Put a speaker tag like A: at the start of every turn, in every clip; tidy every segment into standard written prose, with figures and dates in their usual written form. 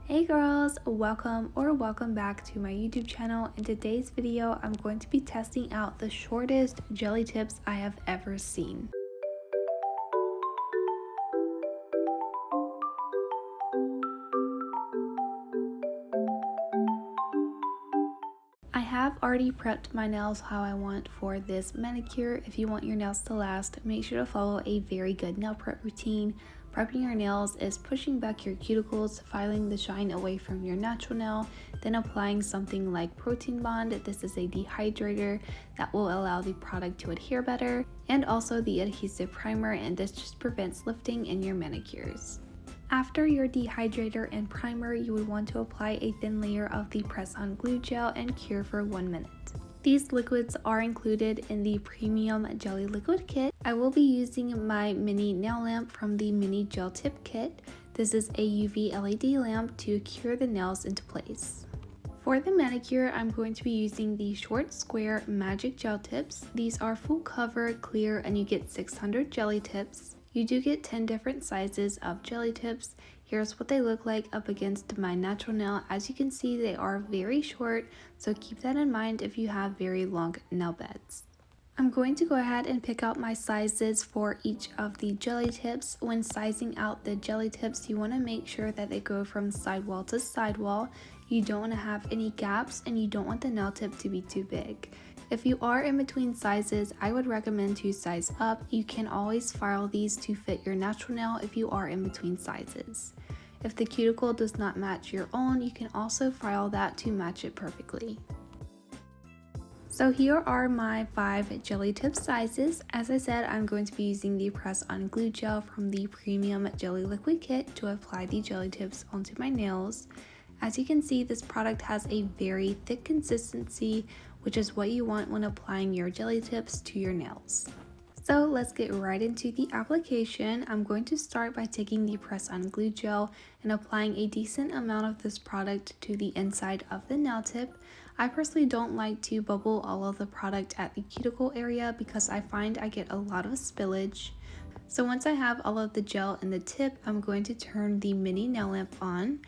A: Hey girls, welcome back to my YouTube channel. In today's video, I'm going to be testing out the shortest jelly tips I have ever seen. I have already prepped my nails how I want for this manicure. If you want your nails to last, make sure to follow a very good nail prep routine. Prepping your nails is pushing back your cuticles, filing the shine away from your natural nail, then applying something like Protein Bond. This is a dehydrator that will allow the product to adhere better, and also the adhesive primer, and this just prevents lifting in your manicures. After your dehydrator and primer, you would want to apply a thin layer of the press-on glue gel and cure for 1 minute. These liquids are included in the premium jelly liquid kit. I will be using my mini nail lamp from the mini gel tip kit. This is a UV LED lamp to cure the nails into place. For the manicure, I'm going to be using the short square magic gel tips. These are full cover, clear, and you get 600 jelly tips. You do get 10 different sizes of jelly tips. Here's what they look like up against my natural nail. As you can see, they are very short, so keep that in mind if you have very long nail beds. I'm going to go ahead and pick out my sizes for each of the jelly tips. When sizing out the jelly tips, you want to make sure that they go from sidewall to sidewall. You don't want to have any gaps, and you don't want the nail tip to be too big. If you are in between sizes, I would recommend to size up. You can always file these to fit your natural nail if you are in between sizes. If the cuticle does not match your own, you can also file that to match it perfectly. So here are my 5 jelly tip sizes. As I said, I'm going to be using the press-on glue gel from the premium jelly liquid kit to apply the jelly tips onto my nails. As you can see, this product has a very thick consistency, which is what you want when applying your jelly tips to your nails. So let's get right into the application. I'm going to start by taking the press-on glue gel and applying a decent amount of this product to the inside of the nail tip. I personally don't like to bubble all of the product at the cuticle area because I find I get a lot of spillage. So once I have all of the gel in the tip, I'm going to turn the mini nail lamp on.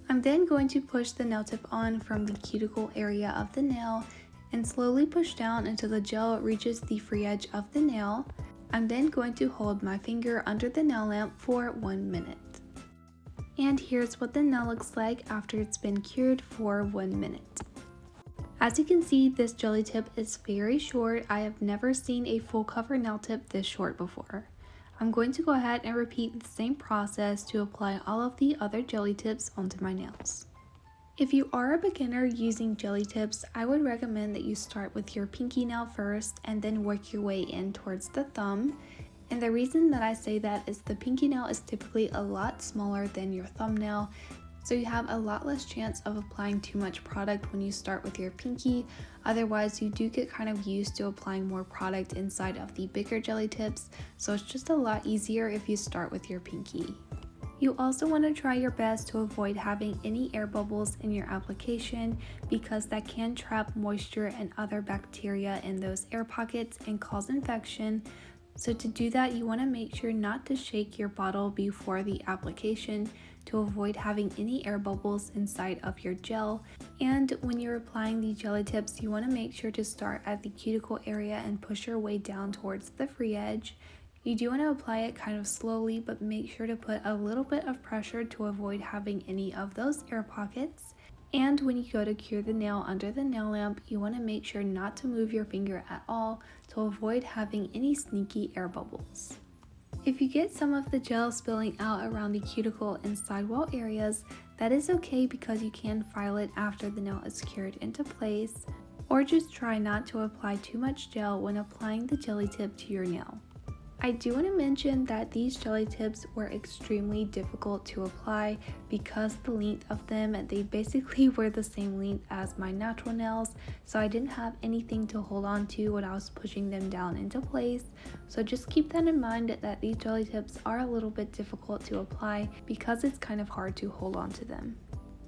A: I'm then going to push the nail tip on from the cuticle area of the nail and slowly push down until the gel reaches the free edge of the nail. I'm then going to hold my finger under the nail lamp for 1 minute. And here's what the nail looks like after it's been cured for 1 minute. As you can see, this jelly tip is very short. I have never seen a full cover nail tip this short before. I'm going to go ahead and repeat the same process to apply all of the other jelly tips onto my nails. If you are a beginner using jelly tips, I would recommend that you start with your pinky nail first and then work your way in towards the thumb. And the reason that I say that is the pinky nail is typically a lot smaller than your thumbnail, so you have a lot less chance of applying too much product when you start with your pinky. Otherwise, you do get kind of used to applying more product inside of the bigger jelly tips, so it's just a lot easier if you start with your pinky. You also want to try your best to avoid having any air bubbles in your application because that can trap moisture and other bacteria in those air pockets and cause infection. So to do that, you want to make sure not to shake your bottle before the application to avoid having any air bubbles inside of your gel. And when you're applying the jelly tips, you want to make sure to start at the cuticle area and push your way down towards the free edge. You do want to apply it kind of slowly, but make sure to put a little bit of pressure to avoid having any of those air pockets. And when you go to cure the nail under the nail lamp, you want to make sure not to move your finger at all to avoid having any sneaky air bubbles. If you get some of the gel spilling out around the cuticle and sidewall areas, that is okay because you can file it after the nail is cured into place, or just try not to apply too much gel when applying the jelly tip to your nail. I do want to mention that these jelly tips were extremely difficult to apply because the length of them, they basically were the same length as my natural nails, so I didn't have anything to hold on to when I was pushing them down into place. So just keep that in mind that these jelly tips are a little bit difficult to apply because it's kind of hard to hold on to them.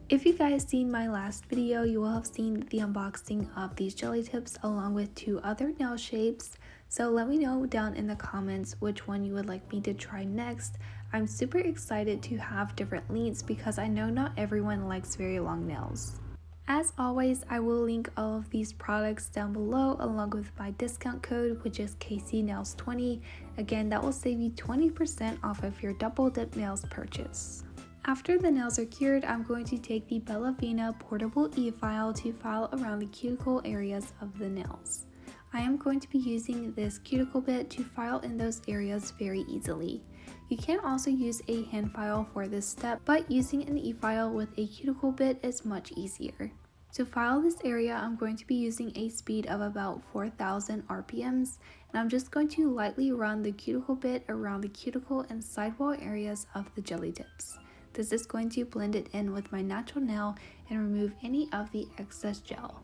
A: If you guys seen my last video, you will have seen the unboxing of these jelly tips along with 2 other nail shapes. So let me know down in the comments which one you would like me to try next. I'm super excited to have different lengths because I know not everyone likes very long nails. As always, I will link all of these products down below along with my discount code, which is KCNAILS20. Again, that will save you 20% off of your double dip nails purchase. After the nails are cured, I'm going to take the Bella Vena portable e-file to file around the cuticle areas of the nails. I am going to be using this cuticle bit to file in those areas very easily. You can also use a hand file for this step, but using an e-file with a cuticle bit is much easier. To file this area, I'm going to be using a speed of about 4,000 RPMs, and I'm just going to lightly run the cuticle bit around the cuticle and sidewall areas of the jelly tips. This is going to blend it in with my natural nail and remove any of the excess gel.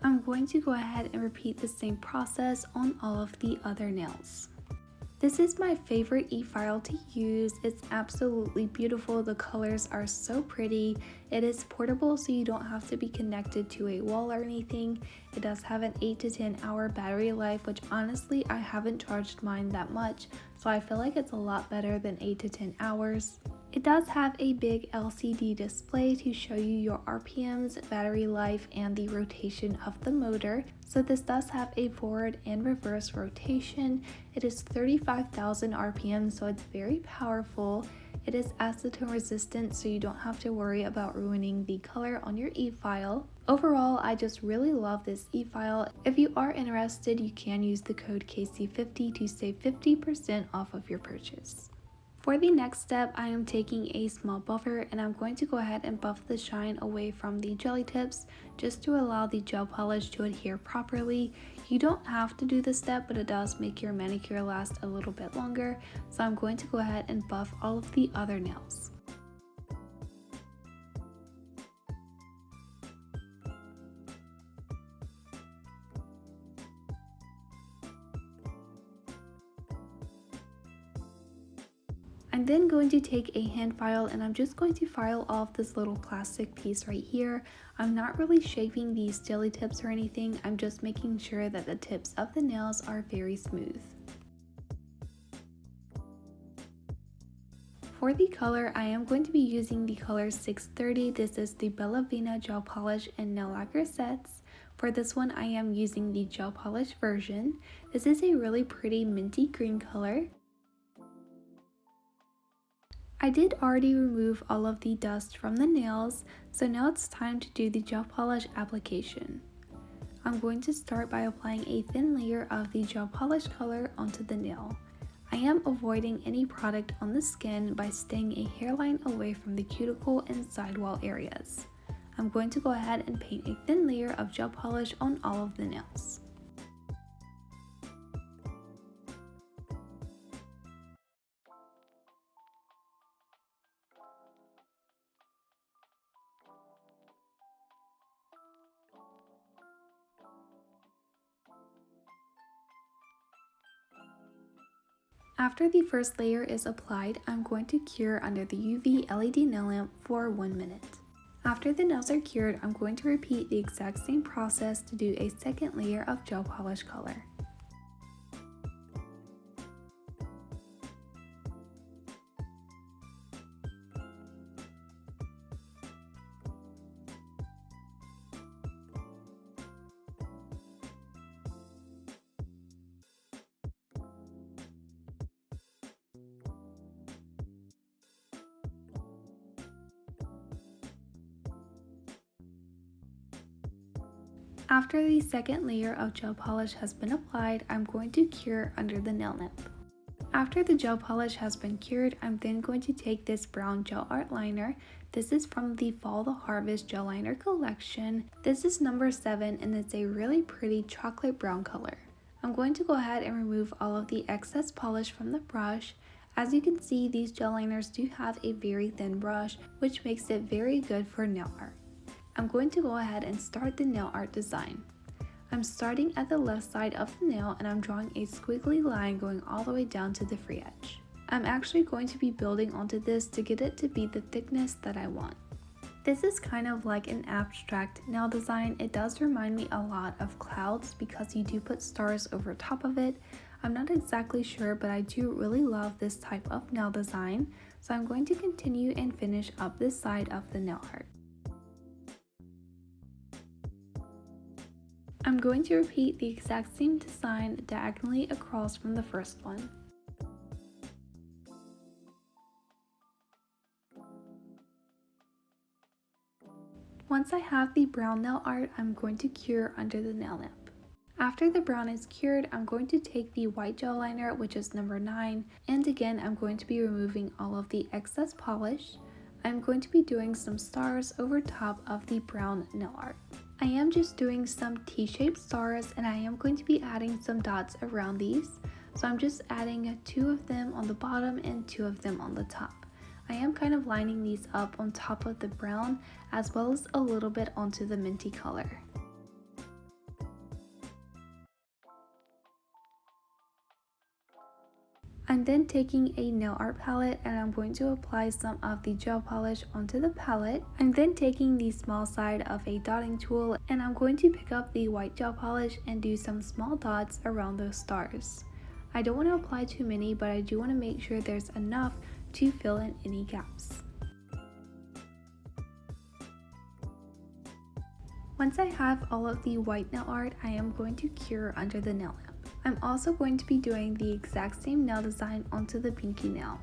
A: I'm going to go ahead and repeat the same process on all of the other nails. This is my favorite e-file to use. It's absolutely beautiful. The colors are so pretty. It is portable, so you don't have to be connected to a wall or anything. It does have an 8 to 10 hour battery life, which honestly I haven't charged mine that much, so I feel like it's a lot better than 8 to 10 hours. It does have a big LCD display to show you your RPMs, battery life, and the rotation of the motor. So this does have a forward and reverse rotation. It is 35,000 RPM, so it's very powerful. It is acetone resistant, so you don't have to worry about ruining the color on your e-file. Overall, I just really love this e-file. If you are interested, you can use the code KC50 to save 50% off of your purchase. For the next step, I am taking a small buffer and I'm going to go ahead and buff the shine away from the jelly tips just to allow the gel polish to adhere properly. You don't have to do this step, but it does make your manicure last a little bit longer, so I'm going to go ahead and buff all of the other nails. I'm then going to take a hand file and I'm just going to file off this little plastic piece right here. I'm not really shaving these jelly tips or anything, I'm just making sure that the tips of the nails are very smooth. For the color, I am going to be using the color 630. This is the Bella Vena gel polish and nail lacquer sets. For this one, I am using the gel polish version. This is a really pretty minty green color. I did already remove all of the dust from the nails, so now it's time to do the gel polish application. I'm going to start by applying a thin layer of the gel polish color onto the nail. I am avoiding any product on the skin by staying a hairline away from the cuticle and sidewall areas. I'm going to go ahead and paint a thin layer of gel polish on all of the nails. After the first layer is applied, I'm going to cure under the UV LED nail lamp for 1 minute. After the nails are cured, I'm going to repeat the exact same process to do a second layer of gel polish color. After the second layer of gel polish has been applied, I'm going to cure under the nail lamp. After the gel polish has been cured, I'm then going to take this brown gel art liner. This is from the Fall the Harvest gel liner collection. This is number 7 and it's a really pretty chocolate brown color. I'm going to go ahead and remove all of the excess polish from the brush. As you can see, these gel liners do have a very thin brush, which makes it very good for nail art. I'm going to go ahead and start the nail art design. I'm starting at the left side of the nail and I'm drawing a squiggly line going all the way down to the free edge. I'm actually going to be building onto this to get it to be the thickness that I want. This is kind of like an abstract nail design. It does remind me a lot of clouds because you do put stars over top of it. I'm not exactly sure, but I do really love this type of nail design, so I'm going to continue and finish up this side of the nail art. I'm going to repeat the exact same design diagonally across from the first one. Once I have the brown nail art, I'm going to cure under the nail lamp. After the brown is cured, I'm going to take the white gel liner, which is number 9, and again I'm going to be removing all of the excess polish. I'm going to be doing some stars over top of the brown nail art. I am just doing some T-shaped stars, and I am going to be adding some dots around these. So I'm just adding 2 of them on the bottom and 2 of them on the top. I am kind of lining these up on top of the brown as well as a little bit onto the minty color. I'm then taking a nail art palette and I'm going to apply some of the gel polish onto the palette. I'm then taking the small side of a dotting tool and I'm going to pick up the white gel polish and do some small dots around those stars. I don't want to apply too many, but I do want to make sure there's enough to fill in any gaps. Once I have all of the white nail art, I am going to cure under the nail lamp. I'm also going to be doing the exact same nail design onto the pinky nail.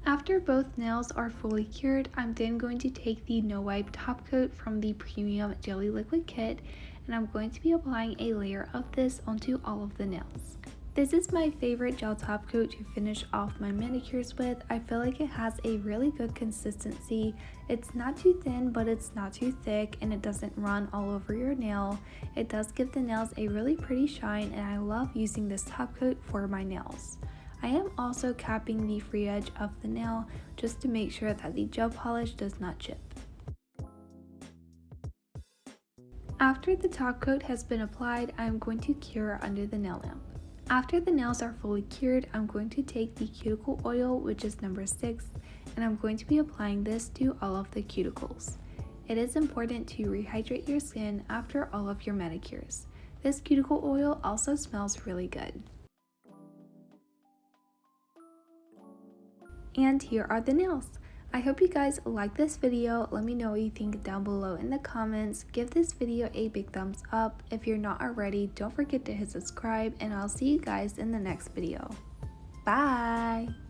A: After both nails are fully cured, I'm then going to take the No Wipe top coat from the Premium Jelly Liquid Kit and I'm going to be applying a layer of this onto all of the nails. This is my favorite gel top coat to finish off my manicures with. I feel like it has a really good consistency. It's not too thin, but it's not too thick, and it doesn't run all over your nail. It does give the nails a really pretty shine, and I love using this top coat for my nails. I am also capping the free edge of the nail just to make sure that the gel polish does not chip. After the top coat has been applied, I am going to cure under the nail lamp. After the nails are fully cured, I'm going to take the cuticle oil, which is number 6, and I'm going to be applying this to all of the cuticles. It is important to rehydrate your skin after all of your manicures. This cuticle oil also smells really good. And here are the nails. I hope you guys like this video. Let me know what you think down below in the comments. Give this video a big thumbs up. If you're not already, don't forget to hit subscribe, and I'll see you guys in the next video. Bye!